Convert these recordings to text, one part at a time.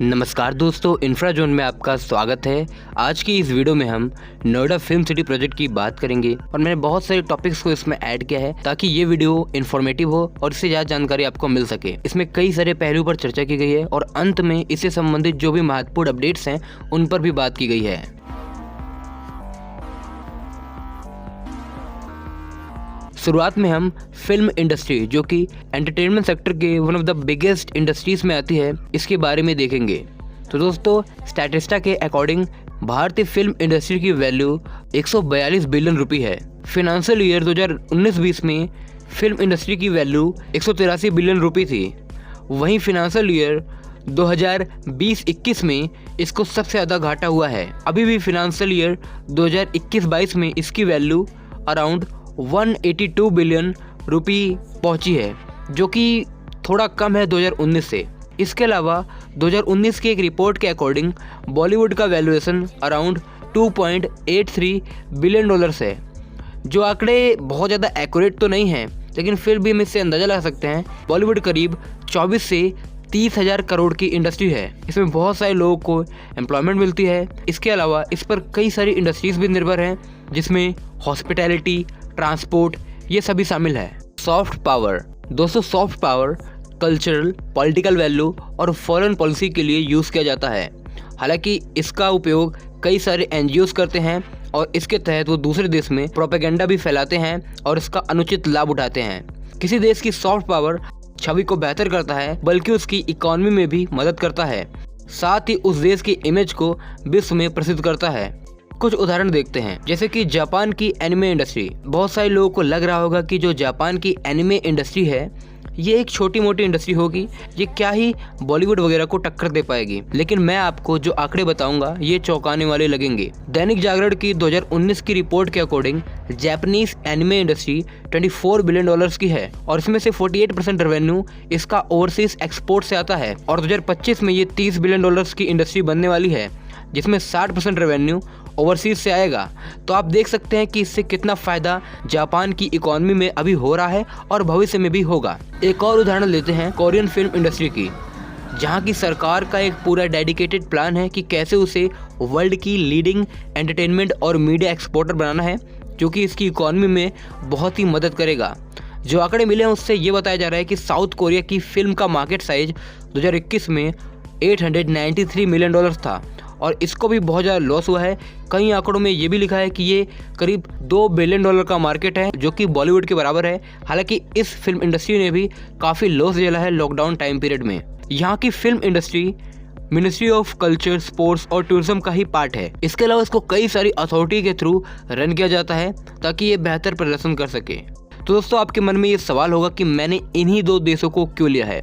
नमस्कार दोस्तों, infra zone में आपका स्वागत है। आज की इस वीडियो में हम नोएडा फिल्म सिटी प्रोजेक्ट की बात करेंगे और मैंने बहुत सारे टॉपिक्स को इसमें ऐड किया है ताकि ये वीडियो इन्फॉर्मेटिव हो और इससे ज़्यादा जानकारी आपको मिल सके। इसमें कई सारे पहलुओं पर चर्चा की गई है और अंत में इससे संबंधित जो भी महत्वपूर्ण अपडेट्स हैं उन पर भी बात की गई है। शुरुआत में हम फिल्म इंडस्ट्री, जो कि एंटरटेनमेंट सेक्टर के one of the biggest industries में आती है, इसके बारे में देखेंगे। तो दोस्तों, स्टैटिस्टा के अकॉर्डिंग भारतीय फिल्म इंडस्ट्री की वैल्यू 142 बिलियन रुपए है। फिनेंशियल ईयर 2019-20 में फिल्म इंडस्ट्री की वैल्यू 183 बिलियन रुपए थी। वहीं फिनेंशियल ईयर 2020-21 में इसको सबसे ज़्यादा घाटा हुआ है। अभी भी फिनेंशियल ईयर 2021-22 में इसकी वैल्यू अराउंड 182 बिलियन रुपए पहुंची है, जो कि थोड़ा कम है 2019 से। इसके अलावा 2019 की एक रिपोर्ट के अकॉर्डिंग बॉलीवुड का वैल्यूएशन अराउंड 2.83 बिलियन डॉलर्स है। जो आंकड़े बहुत ज़्यादा एक्यूरेट तो नहीं हैं, लेकिन फिर भी हम इससे अंदाज़ा लगा सकते हैं बॉलीवुड करीब 24 से 30 हज़ार करोड़ की इंडस्ट्री है। इसमें बहुत सारे लोगों को एम्प्लॉयमेंट मिलती है। इसके अलावा इस पर कई सारी इंडस्ट्रीज़ भी निर्भर हैं, जिसमें हॉस्पिटैलिटी, ट्रांसपोर्ट, ये सभी शामिल है। सॉफ्ट पावर दोस्तों, soft power cultural, political value और फॉरेन पॉलिसी के लिए यूज़ किया जाता है। हालांकि इसका उपयोग कई सारे NGOs करते हैं और इसके तहत वो दूसरे देश में प्रोपेगेंडा भी फैलाते हैं और इसका अनुचित लाभ उठाते हैं। किसी देश की सॉफ्ट पावर छवि को बेहतर करता है, बल्कि उसकी इकोनॉमी में भी मदद करता है, साथ ही उस देश की इमेज को विश्व में प्रसिद्ध करता है। कुछ उदाहरण देखते हैं, जैसे कि जापान की एनिमे इंडस्ट्री। बहुत सारे लोगों को लग रहा होगा कि जो जापान की एनिमे इंडस्ट्री है ये एक छोटी मोटी इंडस्ट्री होगी, ये क्या ही बॉलीवुड वगैरह को टक्कर दे पाएगी। लेकिन मैं आपको जो आंकड़े बताऊंगा ये चौंकाने वाले लगेंगे। दैनिक जागरण की 2019 की रिपोर्ट के according Japanese anime industry 24 billion dollars की है और इसमें से 48% रेवेन्यू इसका ओवरसीज एक्सपोर्ट से आता है और 2025 में ये 30 बिलियन डॉलर्स की इंडस्ट्री बनने वाली है, जिसमें 60% रेवेन्यू ओवरसीज से आएगा। तो आप देख सकते हैं कि इससे कितना फ़ायदा जापान की इकोनॉमी में अभी हो रहा है और भविष्य में भी होगा। एक और उदाहरण लेते हैं कोरियन फिल्म इंडस्ट्री की, जहां की सरकार का एक पूरा डेडिकेटेड प्लान है कि कैसे उसे वर्ल्ड की लीडिंग एंटरटेनमेंट और मीडिया एक्सपोर्टर बनाना है, जो कि इसकी इकोनॉमी में बहुत ही मदद करेगा। जो आंकड़े मिले हैं उससे ये बताया जा रहा है कि साउथ कोरिया की फिल्म का मार्केट साइज 2021 में 893 मिलियन डॉलर था और इसको भी बहुत ज़्यादा लॉस हुआ है। कई आंकड़ों में ये भी लिखा है कि ये करीब 2 बिलियन डॉलर का मार्केट है, जो कि बॉलीवुड के बराबर है। हालांकि इस फिल्म इंडस्ट्री ने भी काफ़ी लॉस झेला है लॉकडाउन टाइम पीरियड में। यहाँ की film industry ministry of culture, sports और टूरिज्म का ही पार्ट है। इसके अलावा इसको कई सारी अथॉरिटी के थ्रू रन किया जाता है ताकि ये बेहतर प्रदर्शन कर सके। तो दोस्तों, आपके मन में ये सवाल होगा कि मैंने इन्हीं दो देशों को क्यों लिया है।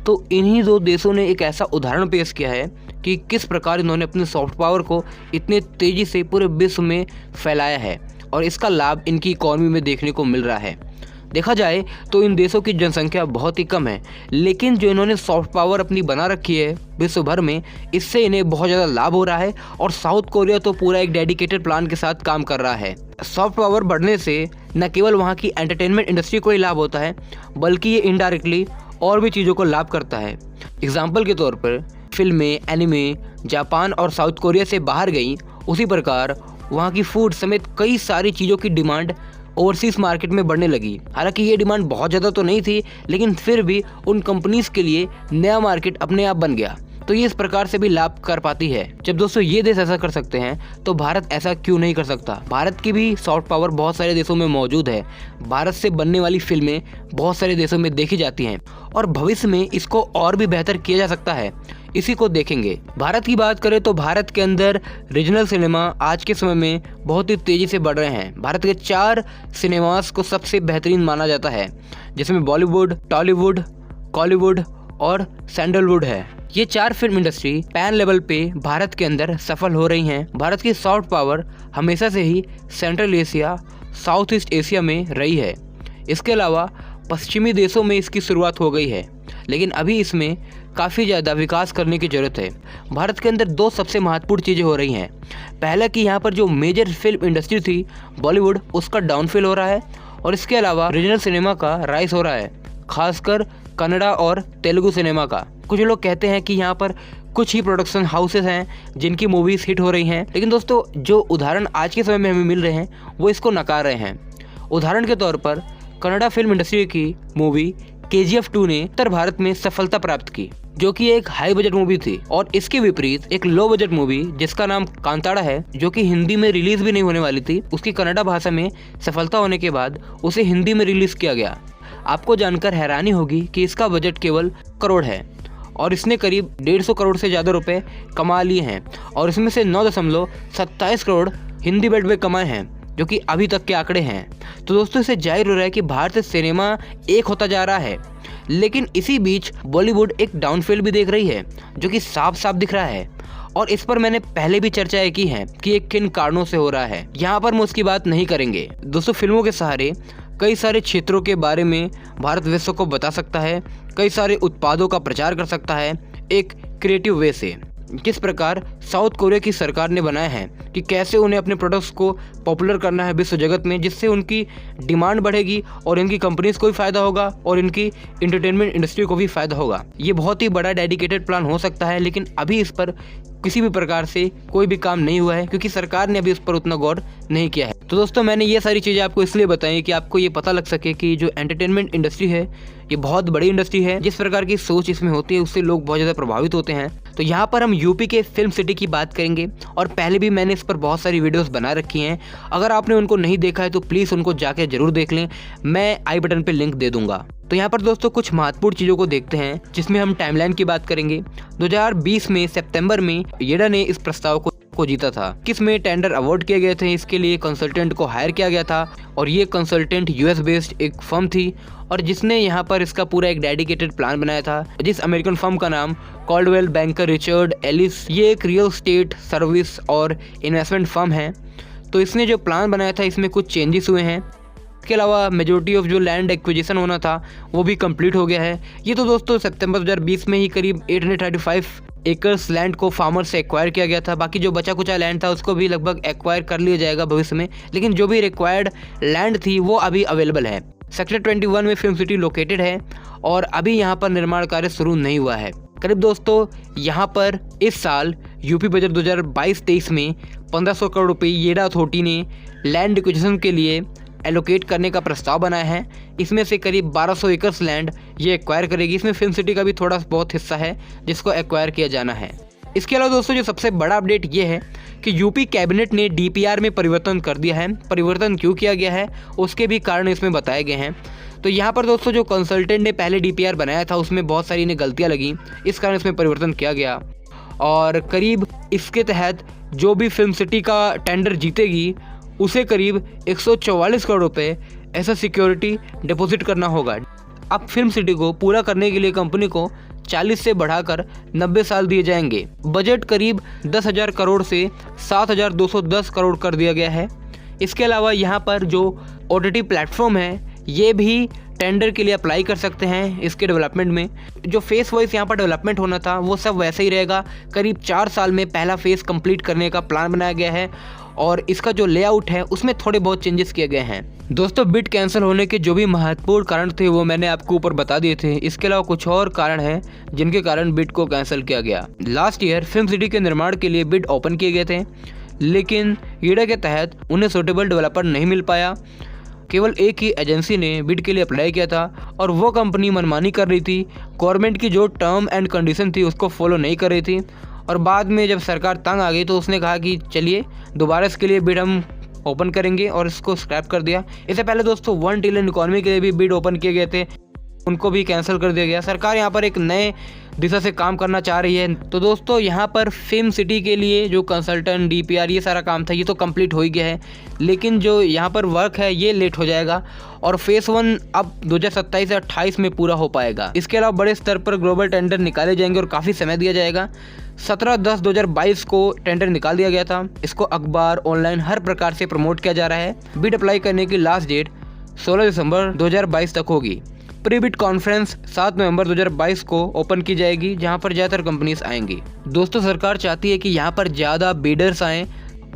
तो इन्हीं दो देशों ने एक ऐसा उदाहरण पेश किया है कि किस प्रकार इन्होंने अपने सॉफ्ट पावर को इतने तेज़ी से पूरे विश्व में फैलाया है और इसका लाभ इनकी इकोनॉमी में देखने को मिल रहा है। देखा जाए तो इन देशों की जनसंख्या बहुत ही कम है, लेकिन जो इन्होंने सॉफ्ट पावर अपनी बना रखी है विश्व भर में, इससे इन्हें बहुत ज़्यादा लाभ हो रहा है। और साउथ कोरिया तो पूरा एक डेडिकेटेड प्लान के साथ काम कर रहा है। सॉफ्ट पावर बढ़ने से न केवल वहाँ की एंटरटेनमेंट इंडस्ट्री को ही लाभ होता है, बल्कि ये इनडायरेक्टली और भी चीज़ों को लाभ करता है। एग्जाम्पल के तौर पर फिल्में, एनिमे जापान और साउथ कोरिया से बाहर गई, उसी प्रकार वहाँ की फूड समेत कई सारी चीज़ों की डिमांड ओवरसीज मार्केट में बढ़ने लगी। हालांकि ये डिमांड बहुत ज़्यादा तो नहीं थी, लेकिन फिर भी उन कंपनीज के लिए नया मार्केट अपने आप बन गया। तो ये इस प्रकार से भी लाभ कर पाती है। जब दोस्तों ये देश ऐसा कर सकते हैं तो भारत ऐसा क्यों नहीं कर सकता। भारत की भी सॉफ्ट पावर बहुत सारे देशों में मौजूद है। भारत से बनने वाली फिल्में बहुत सारे देशों में देखी जाती हैं और भविष्य में इसको और भी बेहतर किया जा सकता है। इसी को देखेंगे। भारत की बात करें तो भारत के अंदर रीजनल सिनेमा आज के समय में बहुत ही तेज़ी से बढ़ रहे हैं। भारत के 4 सिनेमास को सबसे बेहतरीन माना जाता है, जिसमें बॉलीवुड, टॉलीवुड, कॉलीवुड और सैंडलवुड है। ये 4 फिल्म इंडस्ट्री पैन लेवल पे भारत के अंदर सफल हो रही हैं। भारत की सॉफ्ट पावर हमेशा से ही central Asia, south east Asia में रही है। इसके अलावा पश्चिमी देशों में इसकी शुरुआत हो गई है, लेकिन अभी इसमें काफ़ी ज़्यादा विकास करने की ज़रूरत है। भारत के अंदर 2 सबसे महत्वपूर्ण चीज़ें हो रही हैं। पहला कि यहाँ पर जो मेजर फिल्म इंडस्ट्री थी बॉलीवुड, उसका डाउनफॉल हो रहा है और इसके अलावा रीजनल सिनेमा का राइज हो रहा है, खासकर कन्नड़ा और तेलुगु सिनेमा का। कुछ लोग कहते हैं कि यहाँ पर कुछ ही प्रोडक्शन हाउसेस हैं जिनकी मूवीज हिट हो रही हैं, लेकिन दोस्तों जो उदाहरण आज के समय में हमें मिल रहे हैं वो इसको नकार रहे हैं। उदाहरण के तौर पर कन्नड़ा फिल्म इंडस्ट्री की मूवी KGF 2 ने उत्तर भारत में सफलता प्राप्त की, जो कि एक हाई बजट मूवी थी। और इसके विपरीत एक लो बजट मूवी जिसका नाम कांताड़ा है, जो कि हिंदी में रिलीज भी नहीं होने वाली थी, उसकी कन्नड़ा भाषा में सफलता होने के बाद उसे हिंदी में रिलीज किया गया। आपको जानकर हैरानी होगी कि इसका बजट केवल करोड़ है और इसने करीब 150 करोड़ से ज़्यादा रुपए कमा लिए हैं और इसमें से 9.27 करोड़ हिंदी बेल्ट में कमाए हैं, जो कि अभी तक के आंकड़े हैं। तो दोस्तों इससे जाहिर हो रहा है कि भारतीय सिनेमा एक होता जा रहा है, लेकिन इसी बीच बॉलीवुड एक डाउनफॉल भी देख रही है, जो कि साफ साफ दिख रहा है। और इस पर मैंने पहले भी चर्चाएं की हैं कि ये किन कारणों से हो रहा है। यहाँ पर हम उसकी बात नहीं करेंगे। दोस्तों फिल्मों के सहारे कई सारे क्षेत्रों के बारे में भारत विश्व को बता सकता है, कई सारे उत्पादों का प्रचार कर सकता है एक क्रिएटिव वे से। किस प्रकार साउथ कोरिया की सरकार ने बनाया है कि कैसे उन्हें अपने प्रोडक्ट्स को पॉपुलर करना है विश्व जगत में, जिससे उनकी डिमांड बढ़ेगी और इनकी कंपनीज को भी फायदा होगा और इनकी एंटरटेनमेंट इंडस्ट्री को भी फायदा होगा। ये बहुत ही बड़ा डेडिकेटेड प्लान हो सकता है, लेकिन अभी इस पर किसी भी प्रकार से कोई भी काम नहीं हुआ है क्योंकि सरकार ने अभी इस पर उतना गौर नहीं किया है। तो दोस्तों मैंने ये सारी चीज़ें आपको इसलिए बताई कि आपको ये पता लग सके कि जो एंटरटेनमेंट इंडस्ट्री है ये बहुत बड़ी इंडस्ट्री है। जिस प्रकार की सोच इसमें होती है उससे लोग बहुत ज़्यादा प्रभावित होते हैं। तो यहाँ पर हम यूपी के फिल्म सिटी की बात करेंगे और पहले भी मैंने इस पर बहुत सारी वीडियोस बना रखी हैं। अगर आपने उनको नहीं देखा है तो प्लीज़ उनको जाके जरूर देख लें, मैं आई बटन पे लिंक दे दूंगा। तो यहाँ पर दोस्तों कुछ महत्वपूर्ण चीज़ों को देखते हैं, जिसमें हम टाइमलाइन की बात करेंगे। 2020 में सितंबर में येडा ने इस प्रस्ताव को जीता था। किसमें टेंडर अवार्ड किए गए थे, इसके लिए कंसल्टेंट को हायर किया गया था और ये कंसल्टेंट US बेस्ड एक फर्म थी और जिसने यहाँ पर इसका पूरा एक डेडिकेटेड प्लान बनाया था। जिस अमेरिकन फर्म का नाम कॉल्डवेल बैंकर रिचर्ड एलिस, ये एक रियल स्टेट सर्विस और इन्वेस्टमेंट फर्म है। तो इसने जो प्लान बनाया था इसमें कुछ चेंजेस हुए हैं। इसके अलावा मेजोरिटी ऑफ जो लैंड एक्विजिशन होना था वो भी कंप्लीट हो गया है। ये तो दोस्तों सितंबर 2020 में ही करीब 835 एकर्स लैंड को फार्मर से एक्वायर किया गया था। बाकी जो बचा कुचा लैंड था उसको भी लगभग एक्वायर कर लिया जाएगा भविष्य में, लेकिन जो भी रिक्वायर्ड लैंड थी वो अभी अवेलेबल है। सेक्टर 21 में फिल्म सिटी लोकेटेड है और अभी यहाँ पर निर्माण कार्य शुरू नहीं हुआ है। करीब दोस्तों यहाँ पर इस साल यूपी बजट 2022-23 में 1500 करोड़ रुपये येडा अथॉरिटी ने लैंड एक्विजिशन के लिए एलोकेट करने का प्रस्ताव बनाया है। इसमें से करीब 1200 एकर्स लैंड ये एक्वायर करेगी। इसमें फिल्म सिटी का भी थोड़ा बहुत हिस्सा है जिसको एक्वायर किया जाना है। इसके अलावा दोस्तों जो सबसे बड़ा अपडेट ये है कि यूपी कैबिनेट ने DPR में परिवर्तन कर दिया है। परिवर्तन क्यों किया गया है उसके भी कारण इसमें बताए गए हैं। तो यहाँ पर दोस्तों जो कंसल्टेंट ने पहले DPR बनाया था उसमें बहुत सारी इन्हें गलतियाँ लगी, इस कारण इसमें परिवर्तन किया गया और करीब इसके तहत जो भी फिल्म सिटी का टेंडर जीतेगी उसे करीब 144 करोड़ रुपए ऐसा सिक्योरिटी डिपॉजिट करना होगा। अब फिल्म सिटी को पूरा करने के लिए कंपनी को 40 से बढ़ाकर 90 साल दिए जाएंगे। बजट करीब 10,000 करोड़ से 7,210 करोड़ कर दिया गया है। इसके अलावा यहाँ पर जो OTT प्लेटफॉर्म है ये भी टेंडर के लिए अप्लाई कर सकते हैं इसके डेवलपमेंट में। जो फेस वाइज यहाँ पर डेवलपमेंट होना था वो सब वैसे ही रहेगा। करीब 4 साल में पहला फेस कंप्लीट करने का प्लान बनाया गया है और इसका जो लेआउट है उसमें थोड़े बहुत चेंजेस किए गए हैं। दोस्तों बिड कैंसिल होने के जो भी महत्वपूर्ण कारण थे वो मैंने आपको ऊपर बता दिए थे। इसके अलावा कुछ और कारण हैं जिनके कारण बिड को कैंसिल किया गया। लास्ट ईयर फिल्म सिटी के निर्माण के लिए बिड ओपन किए गए थे, लेकिन येडा के तहत उन्हें सूटेबल डेवलपर नहीं मिल पाया। केवल एक ही एजेंसी ने बिड के लिए अप्लाई किया था और वो कंपनी मनमानी कर रही थी। गवर्नमेंट की जो टर्म एंड कंडीशन थी उसको फॉलो नहीं कर रही थी और बाद में जब सरकार तंग आ गई तो उसने कहा कि चलिए दोबारा इसके लिए बिड हम ओपन करेंगे और इसको स्क्रैप कर दिया। इससे पहले दोस्तों 1 ट्रिलियन इकोनॉमी के लिए भी बिड ओपन किए गए थे, उनको भी कैंसिल कर दिया गया। सरकार यहाँ पर एक नए दिशा से काम करना चाह रही है। तो दोस्तों यहाँ पर फिल्म सिटी के लिए जो कंसल्टेंट DPR ये सारा काम था ये तो कंप्लीट हो ही गया है, लेकिन जो यहाँ पर वर्क है ये लेट हो जाएगा और फेस 1 अब 2027 से 28 में पूरा हो पाएगा। इसके अलावा बड़े स्तर पर ग्लोबल टेंडर निकाले जाएंगे और काफ़ी समय दिया जाएगा। 17/10/2022 को टेंडर निकाल दिया गया था। इसको अखबार ऑनलाइन हर प्रकार से प्रमोट किया जा रहा है। बिड अप्लाई करने की लास्ट डेट 16 दिसंबर 2022 तक होगी। प्री बिड कॉन्फ्रेंस 7 नवंबर 2022 को ओपन की जाएगी, जहां पर ज़्यादातर कंपनीज आएंगी। दोस्तों सरकार चाहती है कि यहां पर ज़्यादा बिडर्स आएँ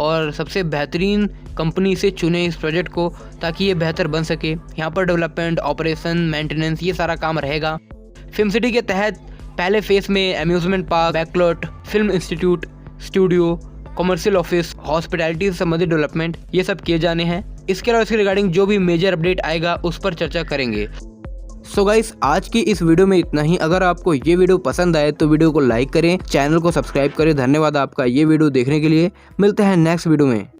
और सबसे बेहतरीन कंपनी से चुने इस प्रोजेक्ट को, ताकि ये बेहतर बन सके। यहाँ पर डेवलपमेंट, ऑपरेशन, मेंटेनेंस ये सारा काम रहेगा। फिल्म सिटी के तहत पहले फेज में amusement park, backlot, film institute, studio, commercial office, hospitality से संबंधित डेवलपमेंट ये सब किए जाने हैं। इसके अलावा इसके रिगार्डिंग जो भी मेजर अपडेट आएगा उस पर चर्चा करेंगे। सो गाइस, आज की इस वीडियो में इतना ही। अगर आपको ये वीडियो पसंद आए तो वीडियो को लाइक करें, चैनल को सब्सक्राइब करें। धन्यवाद आपका ये वीडियो देखने के लिए। मिलते हैं नेक्स्ट वीडियो में।